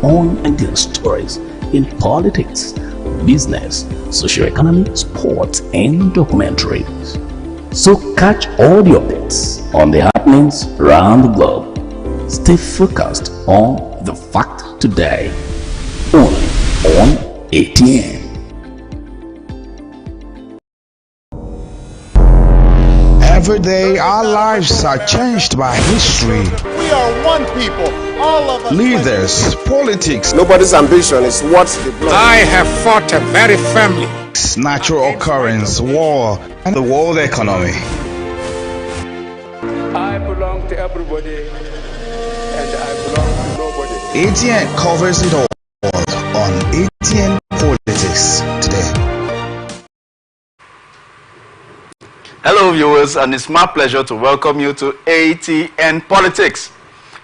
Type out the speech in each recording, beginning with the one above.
on Indian stories in politics, business, socio-economy, sports, and documentaries. So catch all the updates on the happenings around the globe. Stay focused on the fact today, only on ATN. Every day our lives are changed by history. We are one people, all of us. Leaders, politics. Nobody's ambition is what's the blood. I have fought a very firmly. Natural occurrence, war, and the world economy. I belong to everybody, and I belong to nobody. ATN covers it all on Atn Politics today. Hello viewers, and it's my pleasure to welcome you to ATN Politics.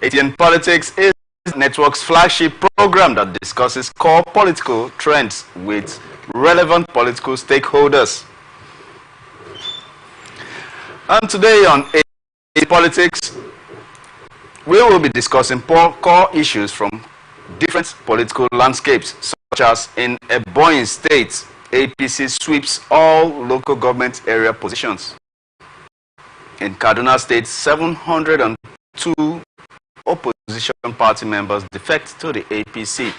ATN Politics is the network's flagship program that discusses core political trends with relevant political stakeholders. And today on ATN Politics, we will be discussing core issues from different political landscapes, such as in Ebonyi State, APC sweeps all local government area positions. In Kaduna State, 702 opposition party members defect to the APC.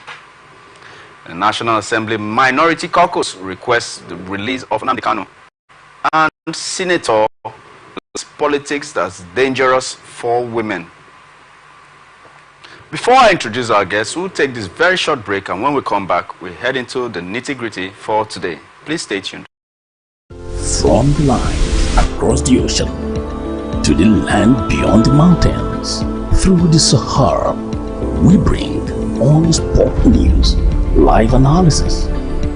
The National Assembly Minority Caucus requests the release of Nnamdi Kanu. And Senator politics that's dangerous for women. Before I introduce our guests, we'll take this very short break, and when we come back, we'll head into the nitty-gritty for today. Please stay tuned. From the line across the ocean to the land beyond the mountains, through the Sahara, we bring on sport news, live analysis,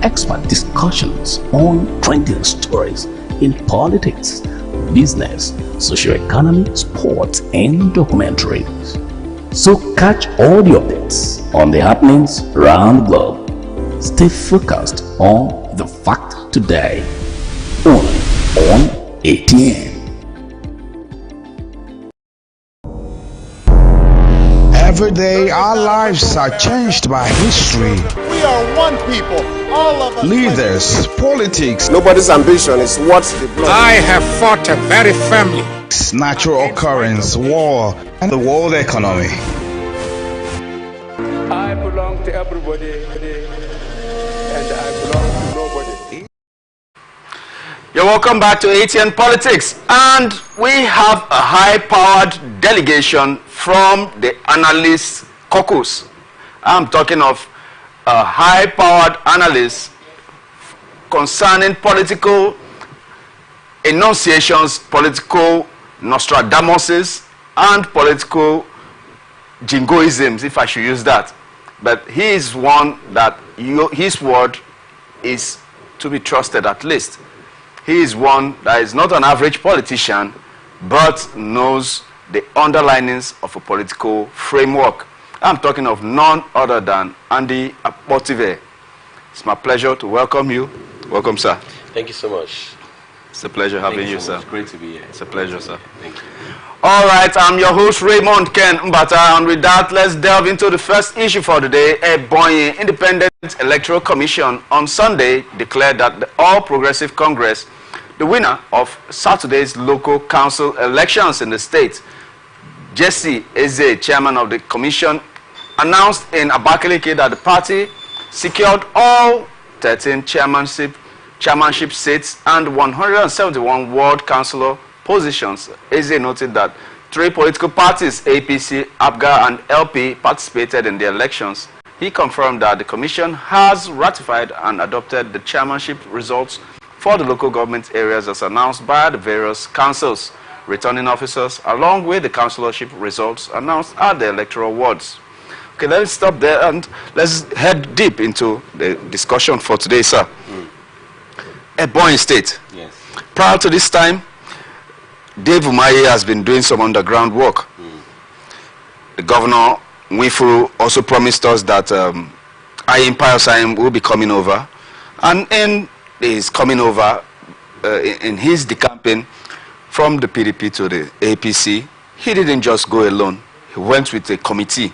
expert discussions on trending stories in politics, business, socio-economy, sports, and documentaries. So catch all the updates on the happenings around the globe. Stay focused on the fact today, only on ATN. Every day our lives are changed by history. We are one people, all of us. Leaders, politics. Nobody's ambition is what's the blood. I have fought a very firmly. Natural occurrence, war, and the world economy. I belong to everybody, and I belong to nobody. You're welcome back to ATN Politics, and we have a high-powered delegation from the analyst caucus. I'm talking of a high-powered analyst concerning political enunciations, political Nostradamuses, and political jingoisms, if I should use that. But he is one that his word is to be trusted at least. He is one that is not an average politician, but knows the underlinings of a political framework. I'm talking of none other than Atn Politics. It's my pleasure to welcome you. Welcome, sir. Thank you so much. It's a pleasure having you, sir. It's great to be here. It's a pleasure, sir. Thank you. All right, I'm your host, Raymond Ken Mbata, and with that, let's delve into the first issue for the day. Ebonyi Independent Electoral Commission on Sunday declared that the All Progressive Congress, the winner of Saturday's local council elections in the state, Jesse Eze, chairman of the commission, announced in Abakaliki that the party secured all 13 chairmanship seats and 171 ward councillor positions. Eze noted that 3 political parties, APC, APGA, and LP, participated in the elections. He confirmed that the commission has ratified and adopted the chairmanship results for the local government areas as announced by the various councils, returning officers, along with the councillorship results announced at the electoral wards. Okay, let's stop there and let's head deep into the discussion for today, sir. Ebonyi State. Yes. Prior to this time, Dave Umahi has been doing some underground work. The governor, Nwifuru, also promised us that Ayim Payosayim will be coming over. And in his coming over, in his decamping from the PDP to the APC, he didn't just go alone. He went with a committee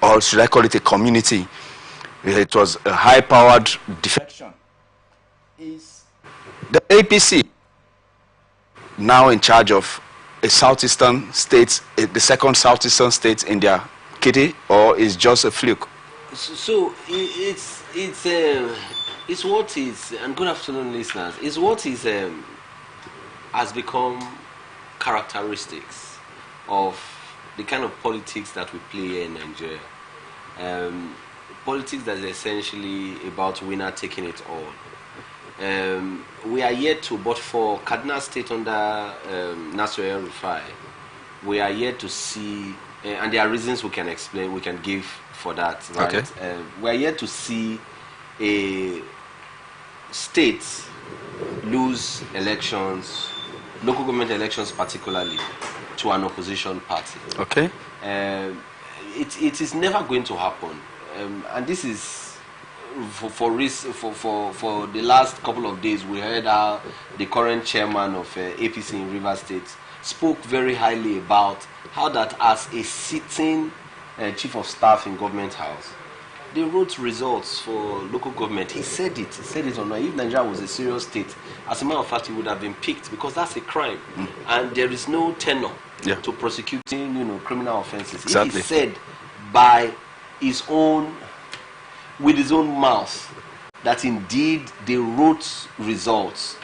or should I call it a community? It was a high-powered defection. Is the APC now in charge of a southeastern state, the second southeastern state in their kitty, or is just a fluke? So it's what is, and good afternoon, listeners. It's what is has become characteristics of the kind of politics that we play here in Nigeria. Politics that is essentially about winner taking it all. We are yet to, but for Kaduna State under Nasir El-Rufai, we are yet to see, and there are reasons we can explain, we can give for that, right? Okay. We are yet to see a state lose elections, local government elections particularly, to an opposition party. Okay. It is never going to happen, and this is for the last couple of days. We heard how the current chairman of APC in Rivers State spoke very highly about how that as a sitting chief of staff in government house, they wrote results for local government. He said it on. If Nigeria was a serious state, as a matter of fact, he would have been picked, because that's a crime, and there is no tenor to prosecuting, criminal offences. Exactly. If he said by his own, with his own mouth, that indeed they wrote results,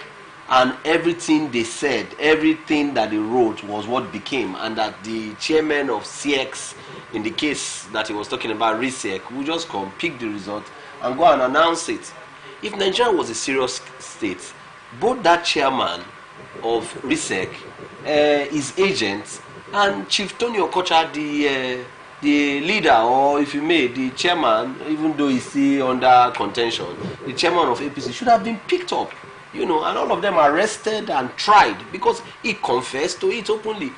and everything they said, everything that they wrote was what became, and that the chairman of CX, in the case that he was talking about, RISEC, would just come, pick the result, and go and announce it. If Nigeria was a serious state, both that chairman of RISEC, his agent, and Chief Tony Okocha, the leader, or if you may, the chairman, even though he's still under contention, the chairman of APC should have been picked up, and all of them arrested and tried, because he confessed to it openly.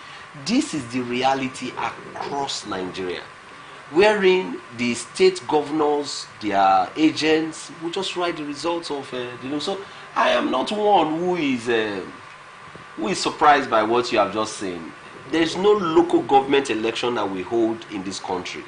This is the reality across Nigeria, wherein the state governors, their agents, will just write the results of So I am not one who is surprised by what you have just said. There is no local government election that we hold in this country,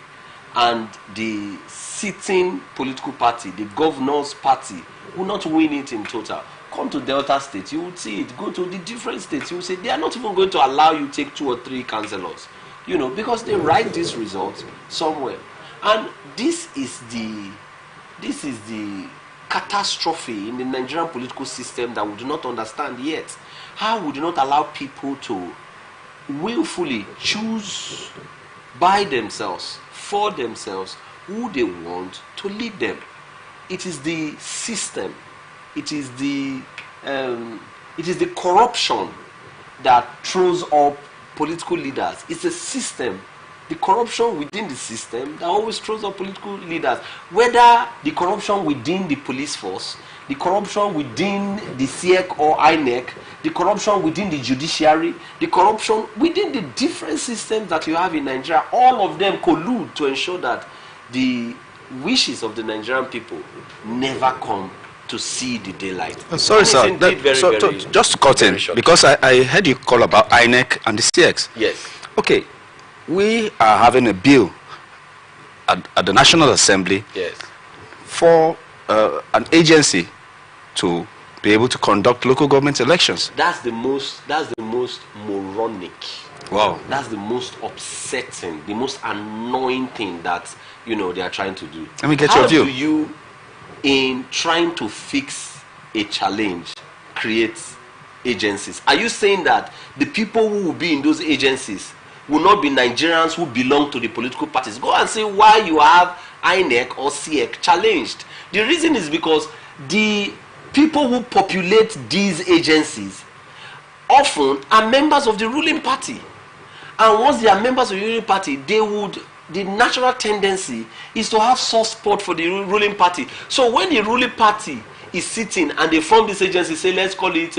and the sitting political party, the governor's party, will not win it in total. Come to Delta State, you will see it. Go to the different states, you will say they are not even going to allow you to take 2 or 3 councillors, because they write these results somewhere. And this is the catastrophe in the Nigerian political system that we do not understand yet. How we do not allow people to willfully choose by themselves, for themselves, who they want to lead them. It is the system. It is the corruption that throws up political leaders. It's a system, the corruption within the system, that always throws up political leaders. Whether the corruption within the police force, the corruption within the SIEC or INEC, the corruption within the judiciary, the corruption within the different systems that you have in Nigeria, all of them collude to ensure that the wishes of the Nigerian people never come to see the daylight. Sorry, sir. Just cut in, because I heard you call about INEC and the CX. Yes. Okay, we are having a bill at the National Assembly for an agency to be able to conduct local government elections. That's the most moronic. Wow. That's the most upsetting, the most annoying thing that they are trying to do. Let me get your view. How do you, in trying to fix a challenge, create agencies? Are you saying that the people who will be in those agencies will not be Nigerians who belong to the political parties? Go and see why you have INEC or CIEC challenged. The reason is because the people who populate these agencies often are members of the ruling party. And once they are members of the ruling party, the natural tendency is to have soft spot for the ruling party. So when the ruling party is sitting and they form this agency, say let's call it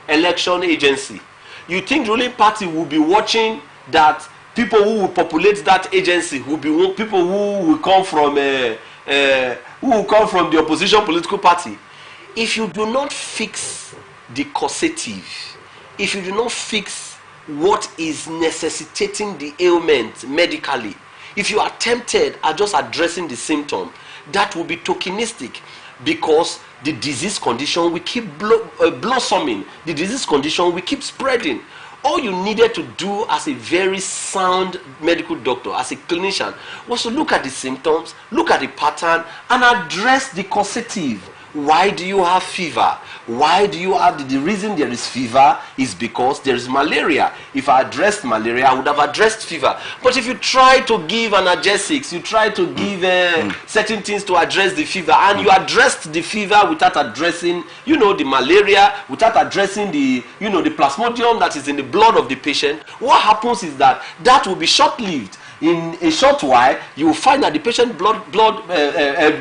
election agency, you think the ruling party will be watching that people who will populate that agency will be people who will come from the opposition political party? If you do not fix the causative, if you do not fix what is necessitating the ailment medically, If you are tempted at just addressing the symptom, that will be tokenistic, because the disease condition will keep blossoming. The disease condition will keep spreading. All you needed to do as a very sound medical doctor, as a clinician, was to look at the symptoms, look at the pattern, and address the causative. Why do you have fever? Why do you have the reason there is fever is because there is malaria. If I addressed malaria, I would have addressed fever. But if you try to give analgesics, you try to give certain things to address the fever, and you addressed the fever without addressing, the malaria, without addressing the plasmodium that is in the blood of the patient, what happens is that will be short-lived. In a short while, you will find that the patient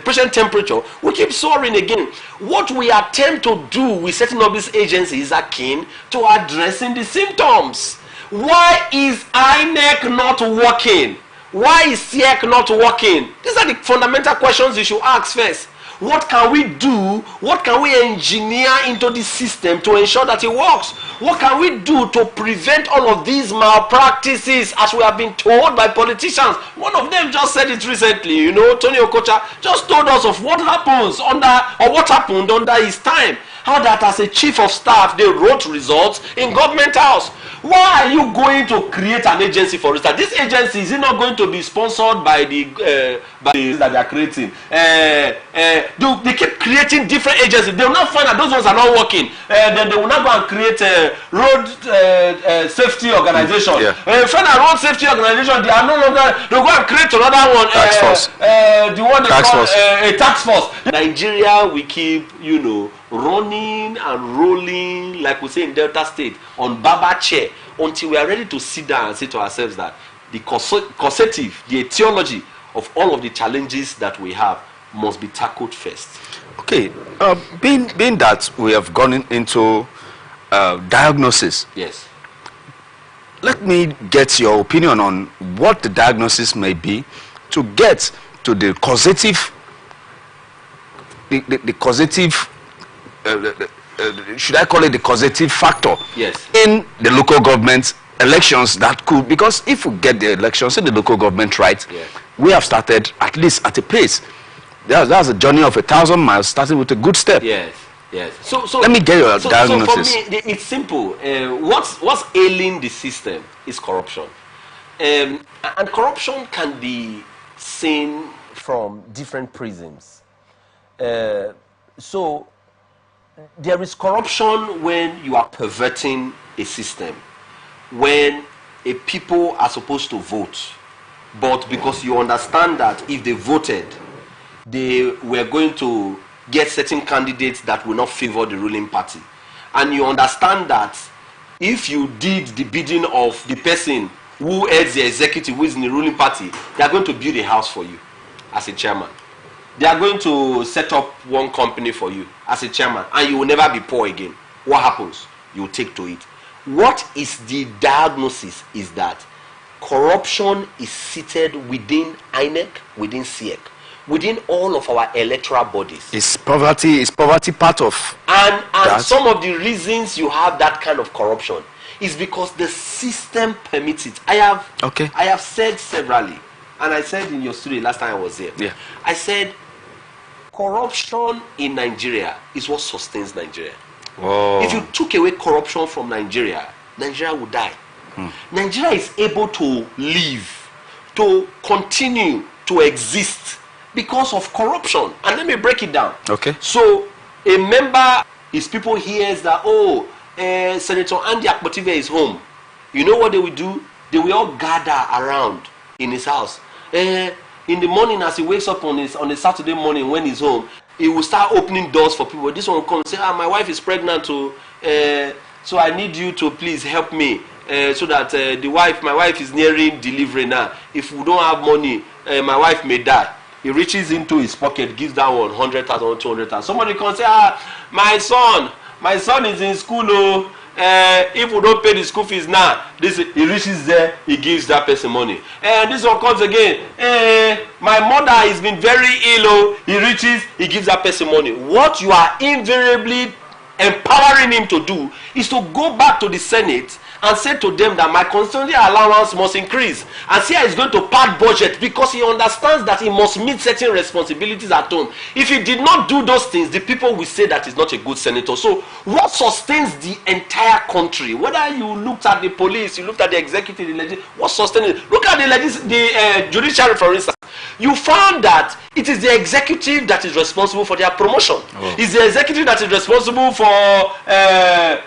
patient temperature will keep soaring again. What we attempt to do with setting up these agencies is akin to addressing the symptoms. Why is INEC not working? Why is SIEC not working? These are the fundamental questions you should ask first. What can we do? What can we engineer into the system to ensure that it works? What can we do to prevent all of these malpractices as we have been told by politicians? One of them just said it recently, Tony Okocha just told us of what happened under his time. How that as a chief of staff, they wrote results in government house. Why are you going to create an agency for instance? This agency is not going to be sponsored by the that they are creating. They keep creating different agencies. They will not find that those ones are not working. Then they will not go and create a road safety organization. Find a road safety organization. They are no longer. They will go and create another one. Tax force. The one they call a tax force. Nigeria, we keep running and rolling, like we say in Delta State, on Baba chair, until we are ready to sit down and say to ourselves that the causative, the etiology of all of the challenges that we have must be tackled first. Okay, being that we have gone into diagnosis, yes, let me get your opinion on what the diagnosis may be to get to the causative, the causative. Should I call it the causative factor? Yes. In the local government elections that could, because if we get the elections in the local government right, we have started at least at a pace. That's a journey of 1,000 miles, starting with a good step. Yes. So let me get your diagnosis. So for me, it's simple. What's ailing the system is corruption, and corruption can be seen from different prisms. So there is corruption when you are perverting a system, when a people are supposed to vote, but because you understand that if they voted, they were going to get certain candidates that will not favor the ruling party, and you understand that if you did the bidding of the person who heads the executive, who is in the ruling party, they are going to build a house for you as a chairman. They are going to set up one company for you as a chairman, and you will never be poor again. What happens? You take to it. What is the diagnosis is that corruption is seated within INEC, within SIEC, within all of our electoral bodies. Is poverty part of and some of the reasons you have that kind of corruption is because the system permits it. I have said severally, and I said in your studio last time I was there. I said corruption in Nigeria is what sustains Nigeria. Whoa. If you took away corruption from Nigeria, Nigeria would die. Nigeria is able to live, to continue to exist because of corruption. And let me break it down. Okay. So a member, his people hears that, Senator Andy Akpotive is home. You know what they will do? They will all gather around in his house. In the morning, as he wakes up on a Saturday morning when he's home, he will start opening doors for people. This one will come and say, my wife is pregnant, so I need you to please help me, so that my wife is nearing delivery now. If we don't have money, my wife may die. He reaches into his pocket, gives that one 100,000 or 200,000. Somebody can say, my son is in school, if we don't pay the school fees now, he reaches there, he gives that person money. And this one comes again, my mother has been very ill, he reaches, he gives that person money. What you are invariably empowering him to do is to go back to the Senate and said to them that my constituency allowance must increase, and say he's going to pad budget because he understands that he must meet certain responsibilities at home. If he did not do those things, the people will say that he's not a good senator. So what sustains the entire country? Whether you looked at the police, you looked at the executive, the legislature, what sustains it? Look at the judiciary, for instance. You found that it is the executive that is responsible for their promotion. Oh. It's the executive that is responsible for their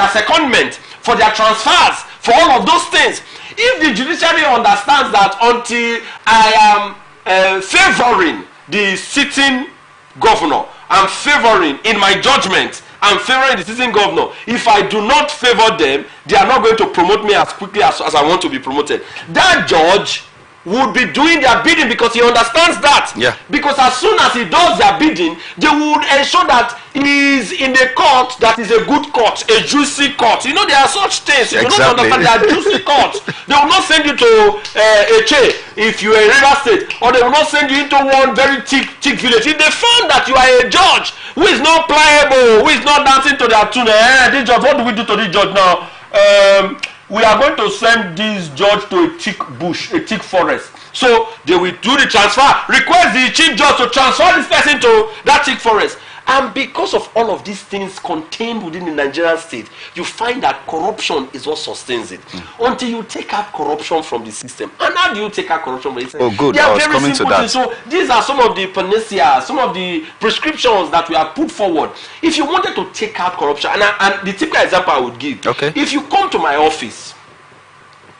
secondment, for their transfers, for all of those things. If the judiciary understands that until I am favoring the sitting governor, I'm favoring in my judgment, I'm favoring the sitting governor. If I do not favor them, they are not going to promote me as quickly as I want to be promoted. That judge would be doing their bidding because he understands that. Yeah. Because as soon as he does their bidding, they would ensure that he is in a court that is a good court, a juicy court. You know, there are such things. You do not understand. There are juicy courts. They will not send you to a chair if you are in River State, or they will not send you into one very thick village. If they found that you are a judge who is not pliable, who is not dancing to their tune, this judge, what do we do to this judge now? We are going to send this judge to a thick bush, a thick forest. So they will do the transfer, request the chief judge to transfer this person to that thick forest. And because of all of these things contained within the Nigerian state, you find that corruption is what sustains it. Until you take out corruption from the system. And how do you take out corruption from the system? Oh, good. They I are was very coming to simple that. things. So these are some of the panacea, some of the prescriptions that we have put forward. If you wanted to take out corruption, and the typical example I would give, if you come to my office,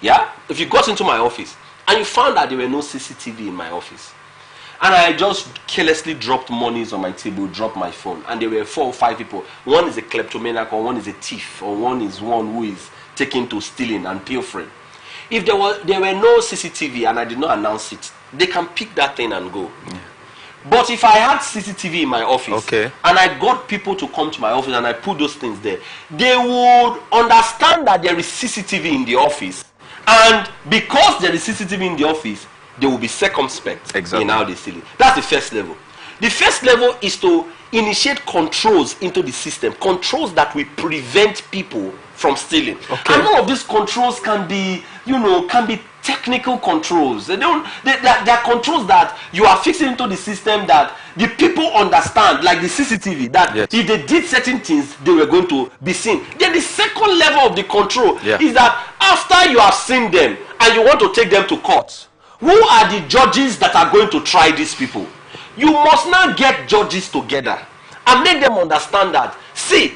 if you got into my office and you found that there were no CCTV in my office, and I just carelessly dropped monies on my table, dropped my phone, and there were 4 or 5 people. One is a kleptomaniac, or one is a thief, or one is one who is taken to stealing and pilfering. If there were no CCTV and I did not announce it, they can pick that thing and go. Yeah. But if I had CCTV in my office, and I got people to come to my office and I put those things there, they would understand that there is CCTV in the office. And because there is CCTV in the office, they will be circumspect in how they steal it. That's the first level. The first level is to initiate controls into the system, controls that will prevent people from stealing. And all of these controls can be, technical controls. They are controls that you are fixing into the system that the people understand, like the CCTV, that if they did certain things, they were going to be seen. Then the second level of the control is that after you have seen them and you want to take them to court, who are the judges that are going to try these people? You must now get judges together and make them understand that, see,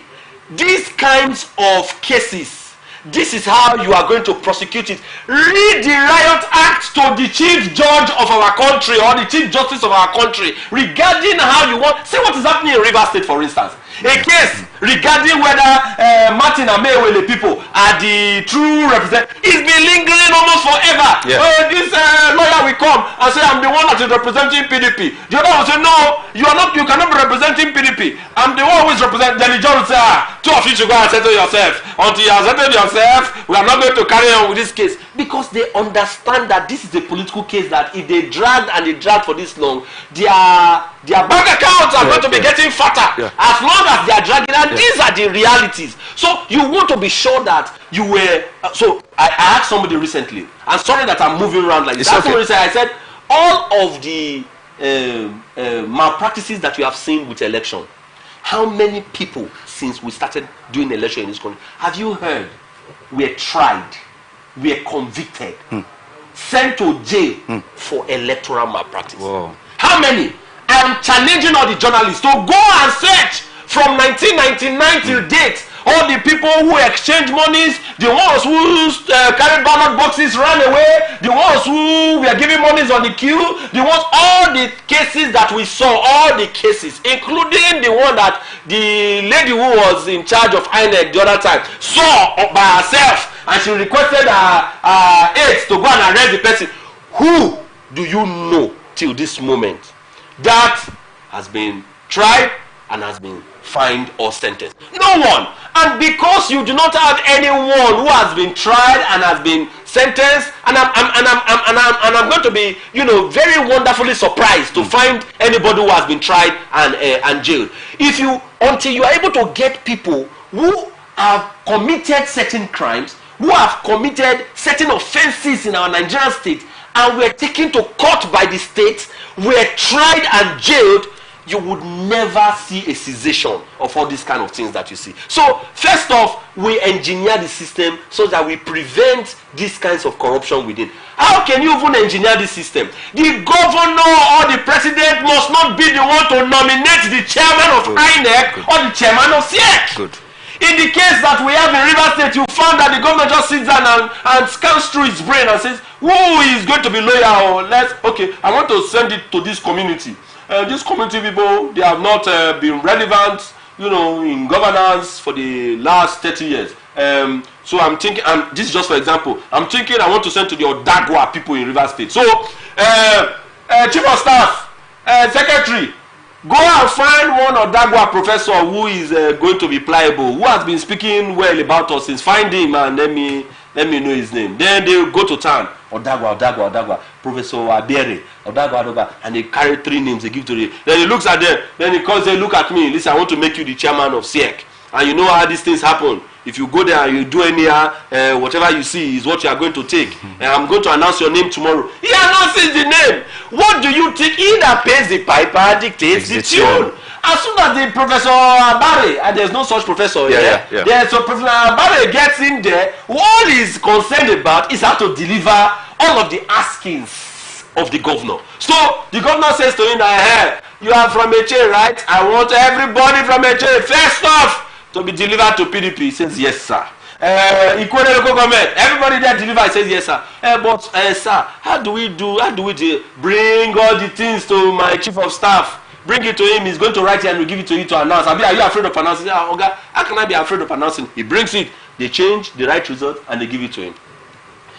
these kinds of cases, this is how you are going to prosecute it. Read the Riot Act to the chief judge of our country or the chief justice of our country regarding how you want. See what is happening in River State, for instance. A case regarding whether Martin and Maywele people are the true representatives. It's been lingering almost forever. This lawyer will come and say, I'm the one that is representing PDP. The other will say, no, you cannot be representing PDP. I'm the one who is representing. Then the judge will say, two of you should go and settle yourself. Until you have settled yourself, we are not going to carry on with this case. Because they understand that this is a political case that if they drag for this long, their bank accounts are going to be getting fatter. As long as they are dragging, and these are the realities. So you want to be sure that you were. So I asked somebody recently. I'm sorry that I'm moving around like this. I said all of the malpractices that you have seen with election. How many people since we started doing election in this country have you heard were tried, were convicted, sent to jail for electoral malpractice? Whoa. How many? I am challenging all the journalists to go and search from 1999 till date. All the people who exchange monies, the ones who carried ballot boxes ran away, the ones who were giving monies on the queue, all the cases that we saw, all the cases, including the one that the lady who was in charge of INEC the other time saw by herself, and she requested her aides to go and arrest the person. Who do you know till this moment that has been tried and has been fined or sentenced? No one. And because you do not have anyone who has been tried and has been sentenced, and I'm going to be, very wonderfully surprised to find anybody who has been tried and jailed. Until you are able to get people who have committed certain crimes, who have committed certain offenses in our Nigerian state, and were taken to court by the state, were tried and jailed, you would never see a cessation of all these kind of things that you see. So first off, we engineer the system so that we prevent these kinds of corruption within. How can you even engineer this system? The governor or the president must not be the one to nominate the chairman of INEC or the chairman of SIEC. Good. In the case that we have in Rivers State, you found that the governor just sits down and scans through his brain and says, who is going to be loyal? Okay, I want to send it to this community. These community people, they have not been relevant, in governance for the last 30 years. So I'm thinking, this is just for example, I'm thinking I want to send to the Odagwa people in Rivers State. So, Chief of Staff, Secretary, go and find one Odagwa professor who is going to be pliable, who has been speaking well about us since. Find him and let me know his name. Then they go to town. Odagwa, Professor Abere, Odagwa, and they carry 3 names they give to the. Then he looks at them. Then he calls, look at me. Listen, I want to make you the chairman of SIEC. And you know how these things happen. If you go there and you do whatever you see is what you are going to take. And I'm going to announce your name tomorrow. He announces the name. What do you think? He that pays the piper dictates the tune. As soon as the Professor Abare, and there's no such professor here, so Professor Abare gets in there, all he's concerned about is how to deliver all of the askings of the governor. So the governor says to him, you are from Eche, right? I want everybody from Eche, first off, to be delivered to PDP. He says, yes, sir. Equal local government, everybody there deliver. He says, yes, sir. But sir, how do we bring all the things to my chief of staff? Bring it to him. He's going to write it and we'll give it to you to announce. Are you afraid of announcing? How can I be afraid of announcing? He brings it. They change the right result and they give it to him.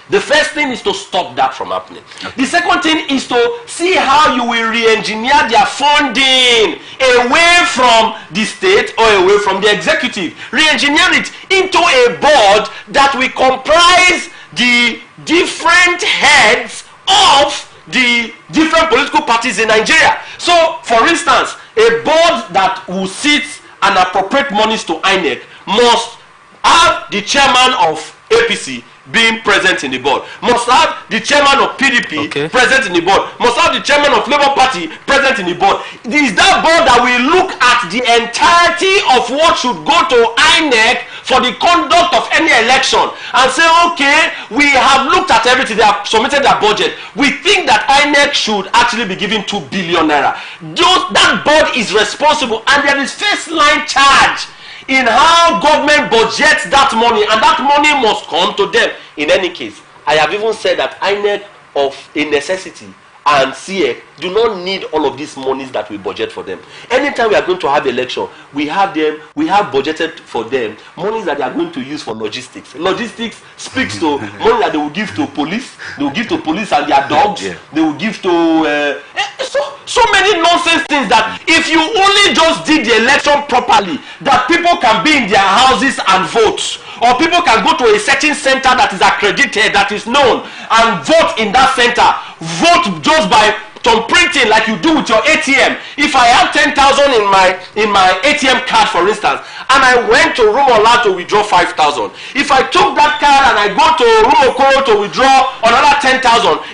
The first thing is to stop that from happening. The second thing is to see how you will re-engineer their funding away from the state or away from the executive. Re-engineer it into a board that will comprise the different heads of the different political parties in Nigeria. So, for instance, a board that will sit and appropriate monies to INEC must have the chairman of APC being present in the board, must have the chairman of PDP present in the board, must have the chairman of Labour Party present in the board. It is that board that will look at the entirety of what should go to INEC for the conduct of any election and say, okay, we have looked at everything, they have submitted their budget. We think that INEC should actually be given 2 billion naira. That board is responsible and there is first line charge in how government budgets that money, and that money must come to them. In any case, I have even said that INEC of a necessity and SIEC do not need all of these monies that we budget for them. Anytime we are going to have election, we have budgeted for them monies that they are going to use for logistics. Logistics speaks to money that they will give to police. They will give to police and their dogs. They will give to so many nonsense things that if you only just did the election properly, that people can be in their houses and vote, or people can go to a certain center that is accredited, that is known, and vote in that center. Vote just by printing like you do with your ATM. If I have 10,000 in my ATM card, for instance, and I went to Rumola to withdraw 5,000, if I took that card and I go to Rumokoro to withdraw another 10,000,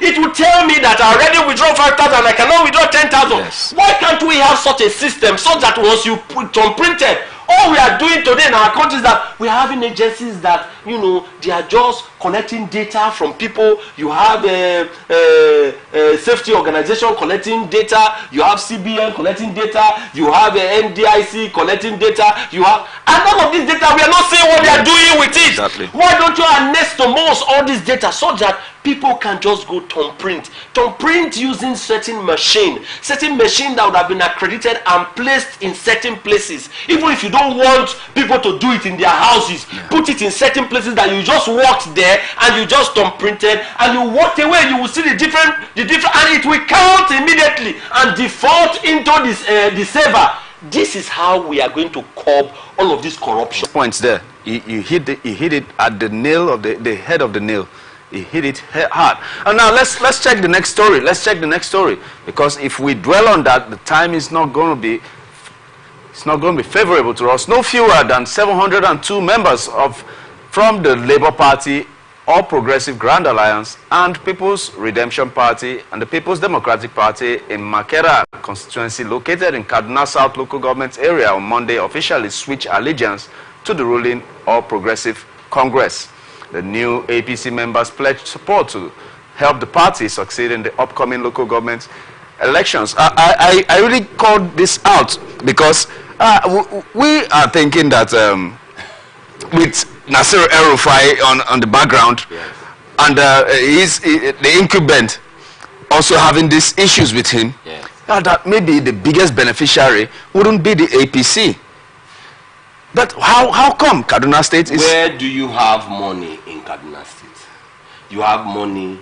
it would tell me that I already withdraw 5,000 and I cannot withdraw 10,000. Yes. Why can't we have such a system so that once you put printed, all we are doing today in our country is that we are having agencies that, they are just collecting data from people. You have a safety organization collecting data. You have CBN collecting data. You have a NDIC collecting data. And all of this data, we are not saying what they are doing with it. Exactly. Why don't you harness to most all this data so that people can just go thumb print using certain machine that would have been accredited and placed in certain places. Even if you don't want people to do it in their houses, put it in certain places that you just walked there and you just thumb printed and you walked away, you will see the different, and it will count immediately and default into the saver. This is how we are going to curb all of this corruption. Points there. He hit it at the nail of the head of the nail. He hit it hard. And now let's check the next story. Because if we dwell on that, the time is not going to be it's not going to be favorable to us. No fewer than 702 members from the Labour Party, All Progressive Grand Alliance, and People's Redemption Party and the People's Democratic Party in Makera constituency located in Kaduna South local government area on Monday officially switched allegiance to the ruling All Progressive Congress. The new APC members pledged support to help the party succeed in the upcoming local government elections. I really called this out because we are thinking that with Nasir El-Rufai on the background, yes, and the incumbent also having these issues with him, yes, that maybe the biggest beneficiary wouldn't be the APC. But how come Kaduna State is... Where do you have money in Kaduna State? You have money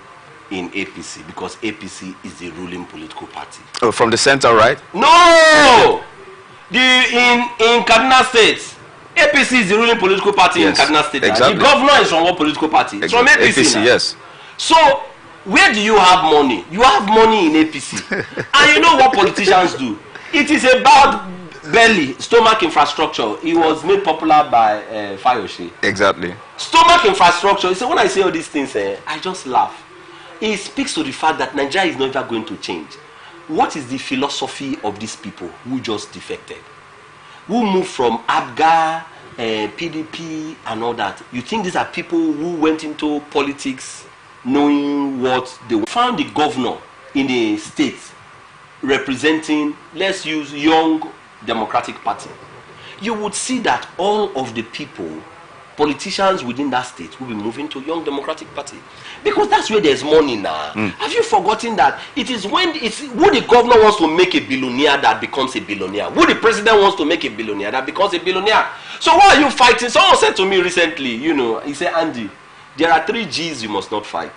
in APC because APC is the ruling political party. Oh, from the center, right? No! In Kaduna State, APC is the ruling political party, yes, in Kaduna State. Exactly. The governor is from what political party? It's from APC. Yes. So, where do you have money? You have money in APC. And you know what politicians do? It is about belly, stomach infrastructure. It was made popular by Fayoshe. Exactly. Stomach infrastructure. So when I say all these things, I just laugh. It speaks to the fact that Nigeria is never going to change. What is the philosophy of these people who just defected? Who moved from ABGA, PDP and all that? You think these are people who went into politics knowing what they found? The governor in the state representing, let's use Young Democratic Party. You would see that all of the people, politicians within that state, will be moving to Young Democratic Party because that's where there's money now. Have you forgotten that it is when it's who the governor wants to make a billionaire that becomes a billionaire, who the president wants to make a billionaire that becomes a billionaire? So why are you fighting? Someone said to me recently, he said, Andy, there are 3 G's you must not fight.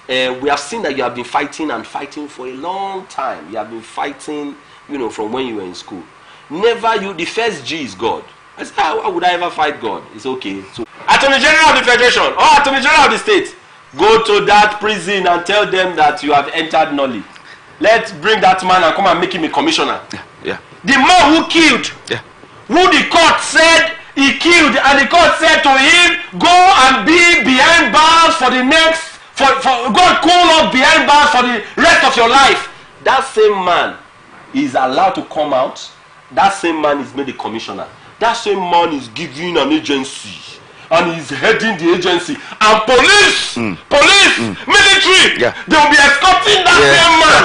We have seen that you have been fighting and fighting for a long time. You have been fighting, from when you were in school. The first G is God. I said, how would I ever fight God? It's okay. So, Attorney General of the Federation or Attorney General of the State, go to that prison and tell them that you have entered Nolly. Let's bring that man and come and make him a commissioner. Yeah. The man who killed, who the court said he killed, and the court said to him, go and be behind bars for the next, go and cool off behind bars for the rest of your life. That same man is allowed to come out. That same man is made a commissioner. That same man is given an agency and he's heading the agency. And police, military, they will be escorting that same man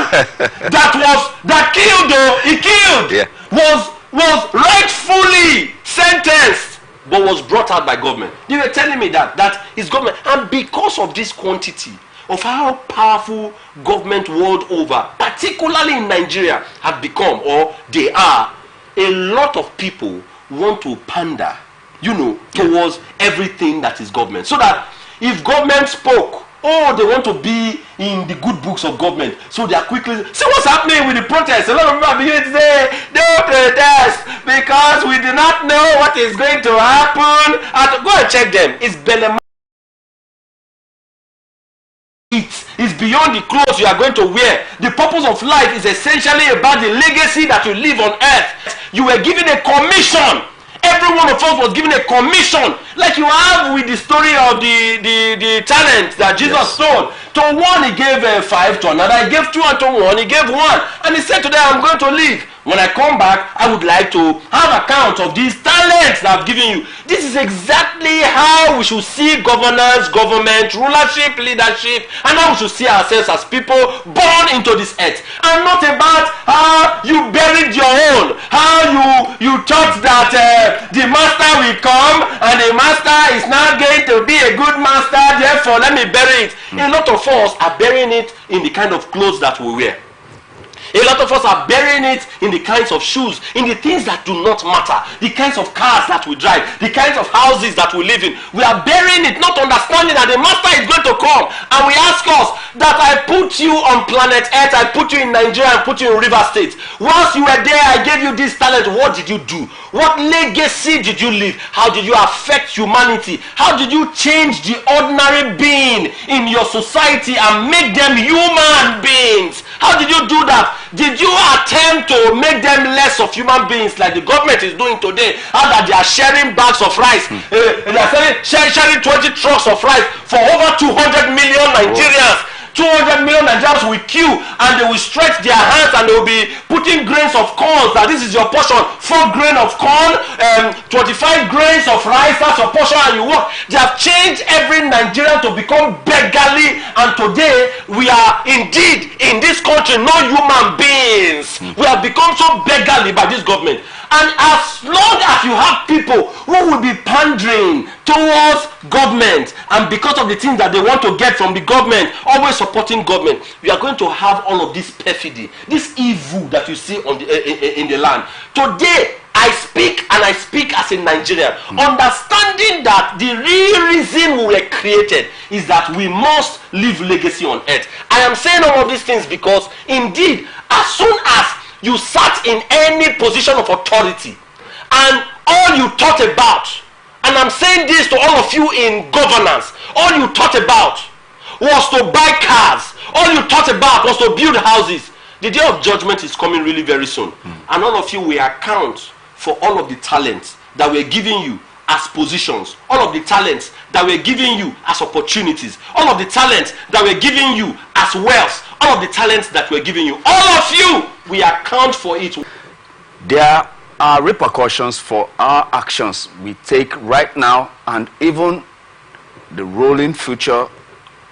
that killed, was rightfully sentenced, but was brought out by government. They were telling me that is government, and because of this quantity of how powerful government world over, particularly in Nigeria, have become, or they are, a lot of people want to pander, towards everything that is government. So that if government spoke, they want to be in the good books of government. So they are quickly, see what's happening with the protests. A lot of people are beginning to say, don't protest because we do not know what is going to happen. And go and check them. It's Belema. It's beyond the clothes you are going to wear. The purpose of life is essentially about the legacy that you leave on earth. You were given a commission. Every one of us was given a commission, like you have with the story of the talent that Jesus stole. To one he gave 5, to another he gave 2, and to one he gave 1. And he said to them, I'm going to leave. When I come back, I would like to have account of these talents that I've given you. This is exactly how we should see governance, government, rulership, leadership, and how we should see ourselves as people born into this earth. And not about how you buried your own, how you thought that the master will come and the master is not going to be a good master, therefore let me bury it. A lot of us are burying it in the kind of clothes that we wear. A lot of us are burying it in the kinds of shoes, in the things that do not matter, the kinds of cars that we drive, the kinds of houses that we live in. We are burying it, not understanding that the master is going to come. And we ask us that I put you on planet Earth, I put you in Nigeria, and put you in River State. Once you were there, I gave you this talent. What did you do? What legacy did you leave? How did you affect humanity? How did you change the ordinary being in your society and make them human beings? How did you do that? Did you attempt to make them less of human beings like the government is doing today? How that they are sharing bags of rice, they are sharing 20 trucks of rice for over 200 million Nigerians. 200 million Nigerians will queue and they will stretch their hands and they will be putting grains of corn. That this is your portion. 4 grains of corn, 25 grains of rice, that's your portion, and you work. They have changed every Nigerian to become beggarly, and today we are indeed in this country no human beings. We have become so beggarly by this government. And as long as you have people who will be pandering towards government, and because of the things that they want to get from the government, always supporting government, we are going to have all of this perfidy, this evil that you see on in the land. Today, I speak, and I speak as a Nigerian, understanding that the real reason we were created is that we must leave legacy on earth. I am saying all of these things because indeed, as soon as you sat in any position of authority and all you thought about, and I'm saying this to all of you in governance, all you thought about was to buy cars, all you thought about was to build houses. The day of judgment is coming really very soon, and all of you will account for all of the talents that we're giving you as positions, all of the talents that we're giving you as opportunities, all of the talents that we're giving you as wealth, all of the talents that we're giving you, all of you, we account for it. There are repercussions for our actions we take right now, and even the rolling future.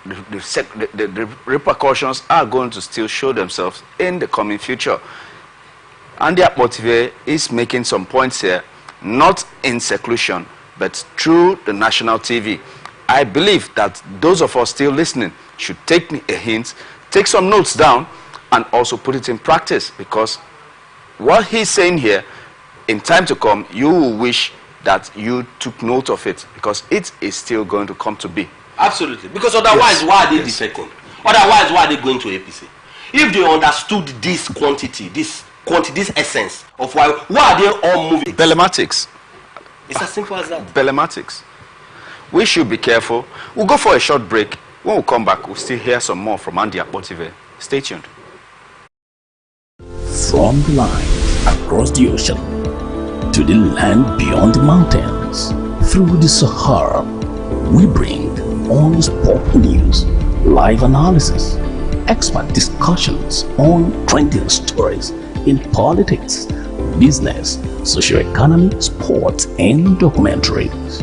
The repercussions are going to still show themselves in the coming future. Andy Akpotive is making some points here, not in seclusion, but through the national TV. I believe that those of us still listening should take a hint, take some notes down, and also put it in practice, because what he's saying here, in time to come, you will wish that you took note of it, because it is still going to come to be. Absolutely. Because otherwise, why are they defecting? Otherwise, why are they going to APC? If they understood this quantity, this essence of why are they all moving? Telematics. It's as simple as that. Telematics. We should be careful. We'll go for a short break. When we come back, we'll still hear some more from Andy Akpotive. Stay tuned. From the line across the ocean to the land beyond the mountains, through the Sahara, we bring on-spot news, live analysis, expert discussions on trending stories in politics, business, socio-economy, sports, and documentaries.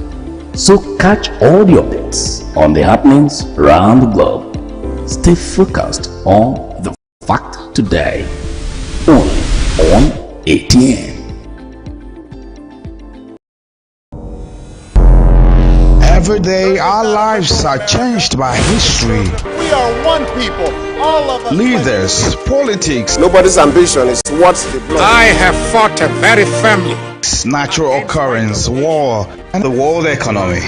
So catch all the updates on the happenings around the globe. Stay focused on the fact today, only on ATN. Every day, our lives are changed by history. We are one people, all of us. Leaders, politics, Nobody's ambition is what the blood. I have fought a very family. natural occurrence, war, and the world economy.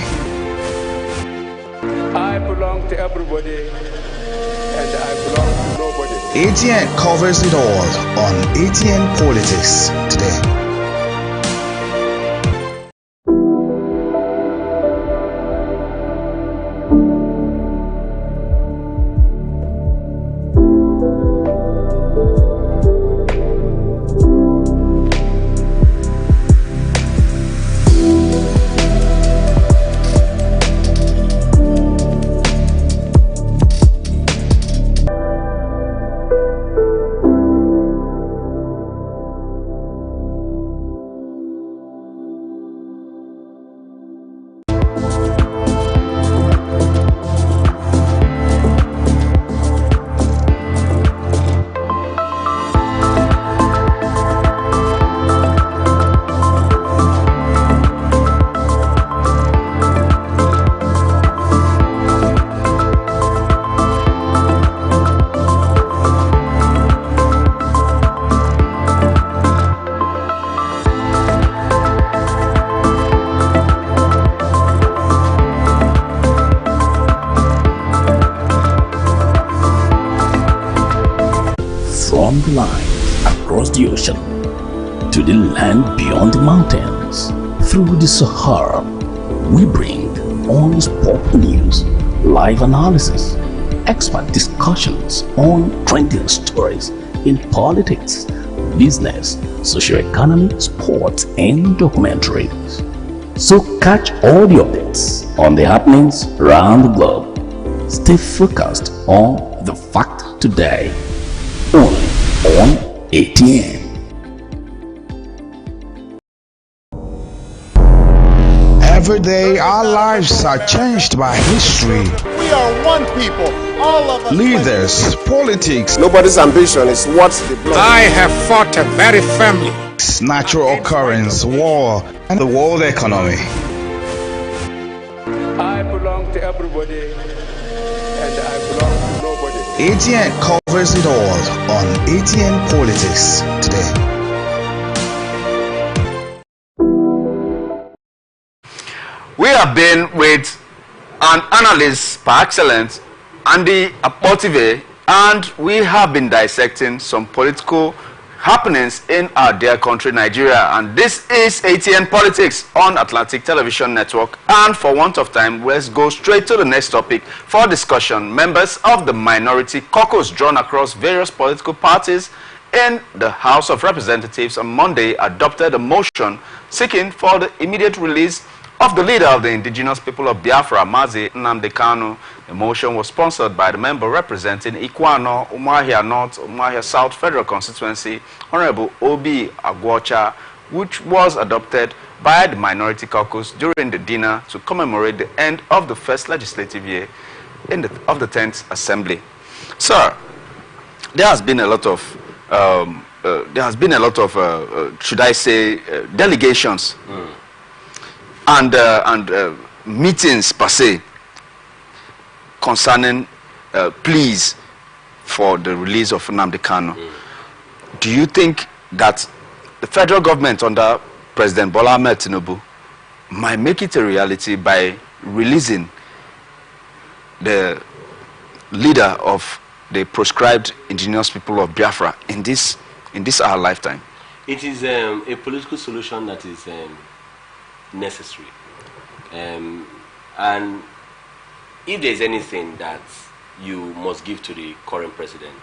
I belong to everybody, and I belong to nobody. ATN covers it all on Atn Politics today. From the line across the ocean to the land beyond the mountains, through the Sahara, we bring on-spot news, live analysis, expert discussions on trending stories in politics, business, socio-economy, sports, and documentaries. So catch all the updates on the happenings around the globe. Stay focused on the fact today, only on ATN. Every day, our lives are changed by history, We are one people, all of us. leaders, politics, Nobody's ambition is what they blow. I have fought very firmly. natural occurrence, war, and the world economy. I belong to everybody, and I belong to nobody. ATN covers it all on Atn Politics today. We have been with an analyst par excellence, Andy Apotive, and we have been dissecting some political happenings in our dear country, Nigeria. And this is ATN Politics on Atlantic Television Network. And for want of time, let's go straight to the next topic for discussion. Members of the minority caucus drawn across various political parties in the House of Representatives on Monday adopted a motion seeking for the immediate release of the leader of the indigenous people of Biafra, Mazi Nnamdi Kanu. The motion was sponsored by the member representing Ikwano, Umuahia North, Umuahia South Federal Constituency, Honorable Obi Agwocha, which was adopted by the minority caucus during the dinner to commemorate the end of the first legislative year of the 10th Assembly. Sir, there has been a lot of should I say, delegations and meetings per se concerning pleas for the release of Nnamdi Kanu. Do you think that the federal government under President Bola Ahmed Tinubu might make it a reality by releasing the leader of the proscribed indigenous people of Biafra in this our lifetime? It is a political solution that is necessary. And if there's anything that you must give to the current president,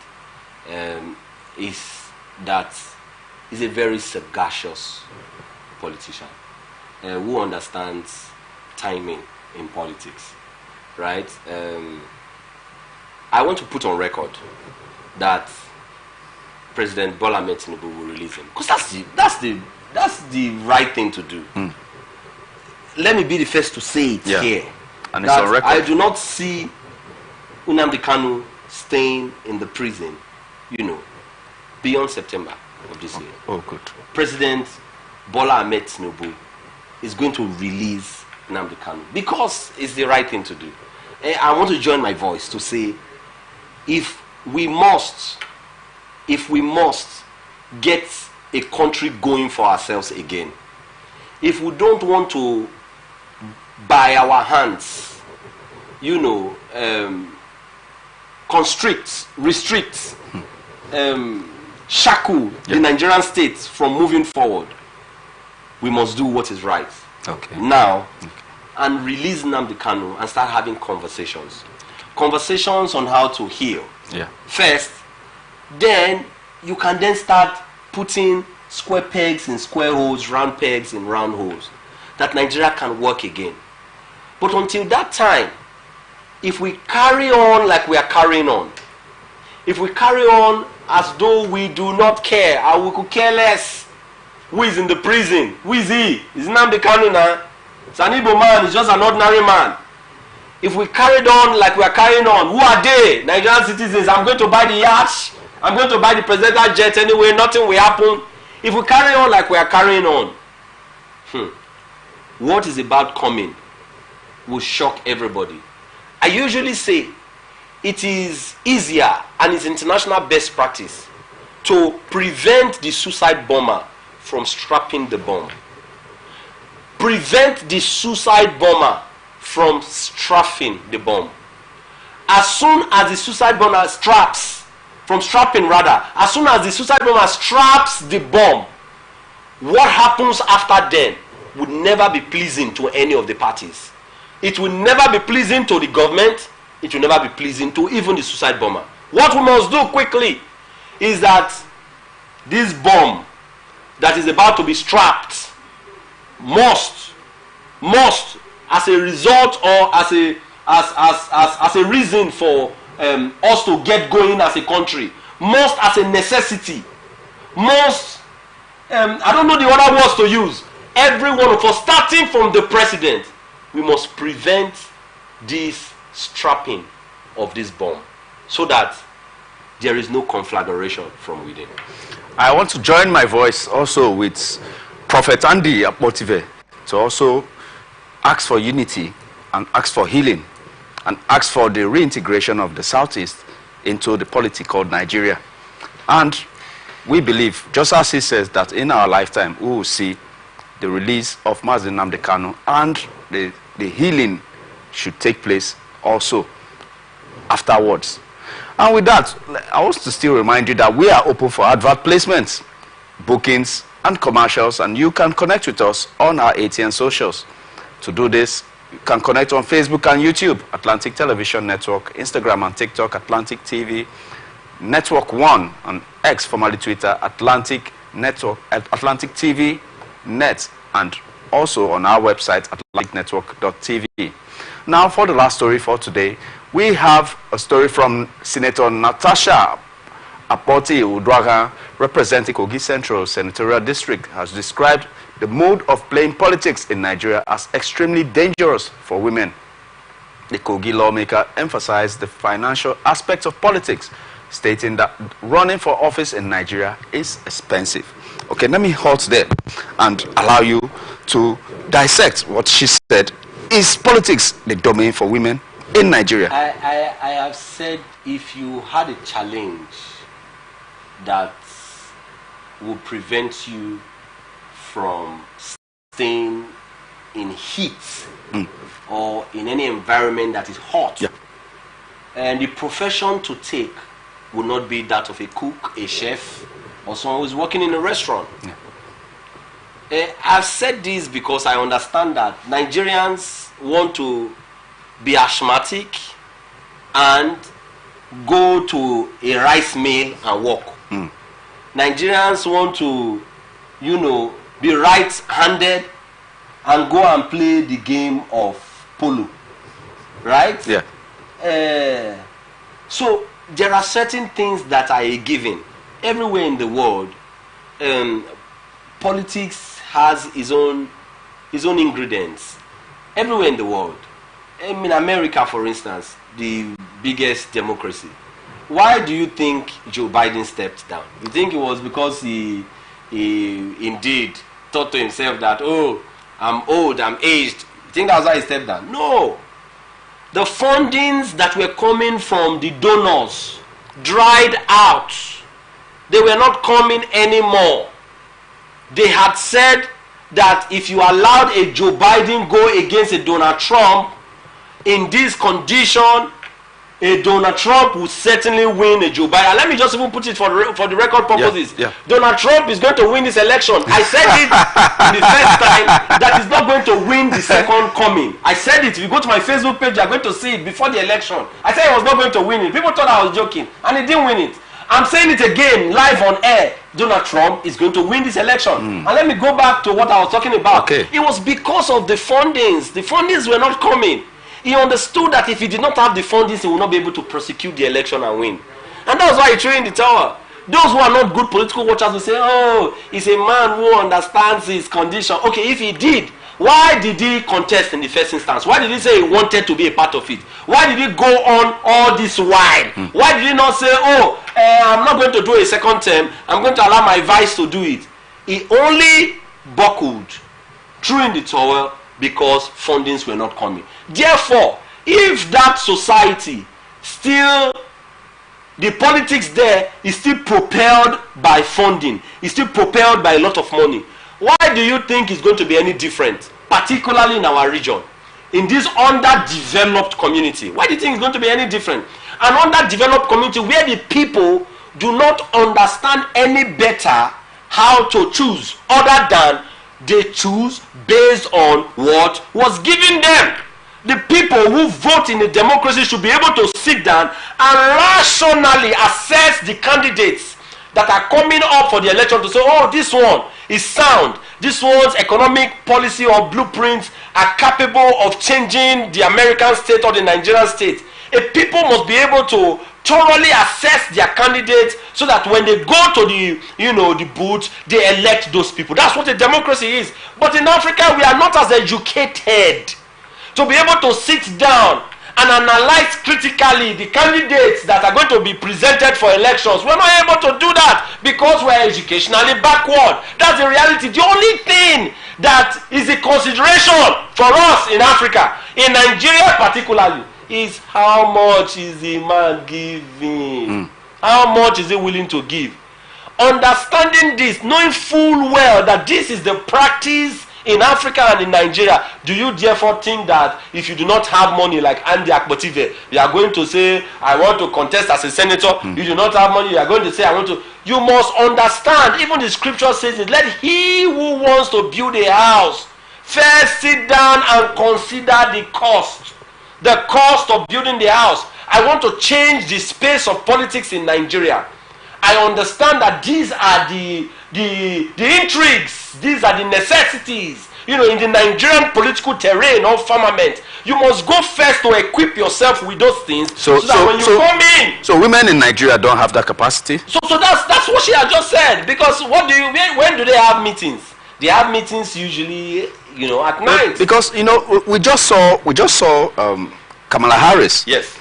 is that he's a very sagacious politician who understands timing in politics, right? I want to put on record that President Bola Ahmed Tinubu will release him, because that's the right thing to do. Let me be the first to say it here. And it's on record. I do not see Nnamdi Kanu staying in the prison, beyond September of this year. Oh, good. President Bola Ahmed Tinubu is going to release Nnamdi Kanu because it's the right thing to do. I want to join my voice to say, if we must get a country going for ourselves again, if we don't want to by our hands, constrict, restrict, shackle the Nigerian state from moving forward, we must do what is right now and release Nnamdi Kanu and start having conversations on how to heal first. Then you can then start putting square pegs in square holes, round pegs in round holes, that Nigeria can work again. But until that time, if we carry on like we are carrying on, if we carry on as though we do not care, or we could care less who is in the prison, who is he? Is Nnamdi Kanu now? It's an Igbo man, he's just an ordinary man. If we carried on like we are carrying on, who are they? Nigerian citizens, I'm going to buy the yacht, I'm going to buy the presidential jet anyway, nothing will happen. If we carry on like we are carrying on, what is about coming will shock everybody. I usually say it is easier, and it's international best practice, to prevent the suicide bomber from strapping the bomb. Prevent the suicide bomber from strapping the bomb. As soon as the suicide bomber as soon as the suicide bomber straps the bomb, what happens after then would never be pleasing to any of the parties. It will never be pleasing to the government. It will never be pleasing to even the suicide bomber. What we must do quickly is that this bomb that is about to be strapped must as a result or as a reason for us to get going as a country, must as a necessity, must I don't know the other words to use. Every one of us, starting from the president, we must prevent this strapping of this bomb so that there is no conflagration from within. I want to join my voice also with Prophet Andy Apotive to also ask for unity and ask for healing and ask for the reintegration of the Southeast into the polity called Nigeria. And we believe, just as he says, that in our lifetime we will see the release of Mazi Nnamdi Kanu, and the healing should take place also afterwards. And with that, I want to still remind you that we are open for advert placements, bookings, and commercials, and you can connect with us on our ATN socials. To do this, you can connect on Facebook and YouTube, Atlantic Television Network, Instagram and TikTok, Atlantic TV, Network One, and X, formerly Twitter, Atlantic Network, Atlantic TV Net, and also on our website, atlanticnetwork.tv. Now, for the last story for today, we have a story from Senator Natasha Apoti Udwaga, representing Kogi Central Senatorial District, has described the mode of playing politics in Nigeria as extremely dangerous for women. The Kogi lawmaker emphasized the financial aspects of politics, stating that running for office in Nigeria is expensive. Okay, let me halt there and allow you to dissect what she said. Is politics the domain for women in Nigeria? I have said, if you had a challenge that will prevent you from staying in heat or in any environment that is hot, and the profession to take will not be that of a cook, a chef, or someone who is working in a restaurant. I've said this because I understand that Nigerians want to be asthmatic and go to a rice mill and work. Nigerians want to, be right-handed and go and play the game of polo, right? So there are certain things that are a given. Everywhere in the world, politics has its own ingredients. Everywhere in the world. In America, for instance, the biggest democracy. Why do you think Joe Biden stepped down? You think it was because he indeed thought to himself that, oh, I'm old, I'm aged. You think that's why he stepped down? No. The fundings that were coming from the donors dried out. They were not coming anymore. They had said that if you allowed a Joe Biden go against a Donald Trump, in this condition, a Donald Trump will certainly win a Joe Biden. And let me just even put it for the record purposes. Donald Trump is going to win this election. I said it the first time that he's not going to win the second coming. I said it. If you go to my Facebook page, you're going to see it before the election. I said he was not going to win it. People thought I was joking, and he didn't win it. I'm saying it again, live on air. Donald Trump is going to win this election. And let me go back to what I was talking about. It was because of the fundings. The fundings were not coming. He understood that if he did not have the fundings, he would not be able to prosecute the election and win. And that's why he threw in the tower. Those who are not good political watchers will say, oh, he's a man who understands his condition. Okay, if he did, why did he contest in the first instance? Why did he say he wanted to be a part of it? Why did he go on all this while? Why did he not say, oh, I'm not going to do a second term, I'm going to allow my vice to do it? He only buckled, threw in the towel, because fundings were not coming. Therefore, if that society still, the politics there is still propelled by funding, is still propelled by a lot of money, why do you think it's going to be any different, particularly in our region, in this underdeveloped community? Why do you think it's going to be any different? An underdeveloped community where the people do not understand any better how to choose other than they choose based on what was given them. The people who vote in a democracy should be able to sit down and rationally assess the candidates that are coming up for the election to say, oh, this one is sound, this one's economic policy or blueprints are capable of changing the American state or the Nigerian state. People must be able to thoroughly assess their candidates so that when they go to the the booth, they elect those people. That's what a democracy is. But in Africa, we are not as educated to be able to sit down and analyze critically the candidates that are going to be presented for elections. We're not able to do that because we're educationally backward. That's the reality. The only thing that is a consideration for us in Africa, in Nigeria particularly, is how much is the man giving? How much is he willing to give? Understanding this, knowing full well that this is the practice in Africa and in Nigeria, do you therefore think that if you do not have money like Andy Akpotive, you are going to say, I want to contest as a senator? You do not have money, you are going to say, I want to. You must understand, even the scripture says it, let he who wants to build a house first sit down and consider the cost. The cost of building the house. I want to change the space of politics in Nigeria. I understand that these are the intrigues, these are the necessities, in the Nigerian political terrain or firmament. You must go first to equip yourself with those things so that when you come in. So women in Nigeria don't have that capacity? So that's what she had just said. Because when do they have meetings? They have meetings usually, at night. Because we just saw Kamala Harris. Yes.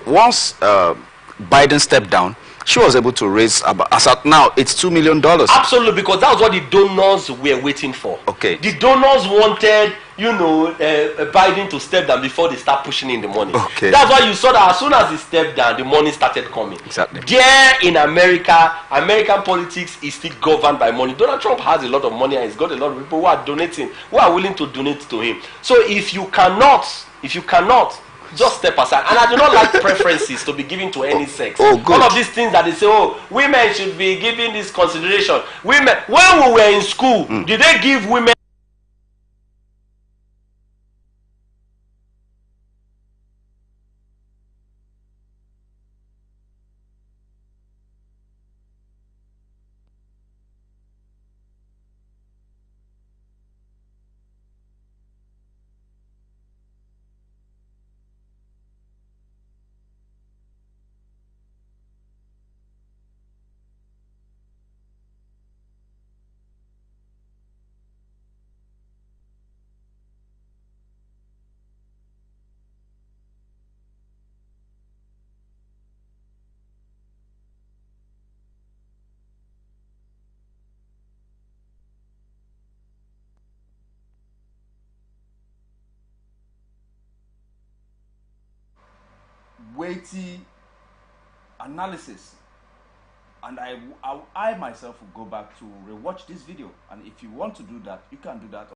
Once Biden stepped down, she was able to raise as at now it's $2 million. Absolutely, because that was what the donors were waiting for. Okay. The donors wanted Biden to step down before they start pushing in the money. Okay. That's why you saw that as soon as he stepped down, the money started coming. Exactly. There in America, American politics is still governed by money. Donald Trump has a lot of money and he's got a lot of people who are donating, who are willing to donate to him. So if you cannot, just step aside. And I do not like preferences to be given to any sex. Oh, good. All of these things that they say, oh, women should be given this consideration. Women, when we were in school, did they give women weighty analysis, and I myself will go back to rewatch this video, and if you want to do that, you can do that